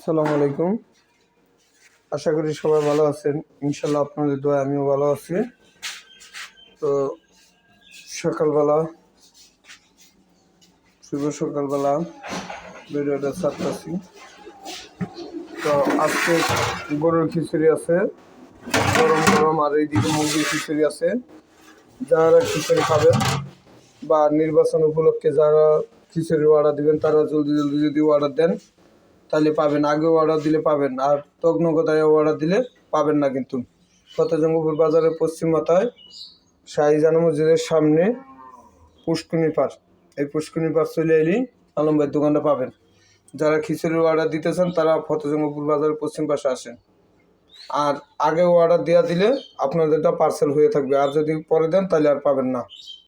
আসসালামু আলাইকুম। আশা করি সবাই ভালো আছেন। ইনশাল্লাহ আপনাদের দোয়ায় আমিও ভালো আছি। তো সকালবেলা শুভ সকালবেলা ভিডিওটা ছাড়তেছি। তো আজকে গরুর খিচুড়ি আছে গরম গরম, আর এইদিকে মুরগির খিচুড়ি আছে। যারা খিচুড়ি খাবেন বা নির্বাচন উপলক্ষে যারা খিচুড়ির অর্ডার দিবেন তারা জলদি জলদি যদি অর্ডার দেন তাহলে পাবেন। আগেও অর্ডার দিলে পাবেন, আর তগ্নগতায় অর্ডার দিলে পাবেন না। কিন্তু ফতেজঙ্গপুর বাজারের পশ্চিম মাথায় শাহজাহান মসজিদের সামনে পুষ্কুনি পার, এই পুষ্কুনি পার চলে এলেই আলম ভাইয়ের দোকানটা পাবেন। যারা খিচুড়ির অর্ডার দিতে চান তারা ফতেজঙ্গপুর বাজারের পশ্চিম পাশে আসেন। আর আগেও অর্ডার দেওয়া দিলে আপনাদেরটা পার্সেল হয়ে থাকবে, আর যদি পরে দেন তাহলে আর পাবেন না।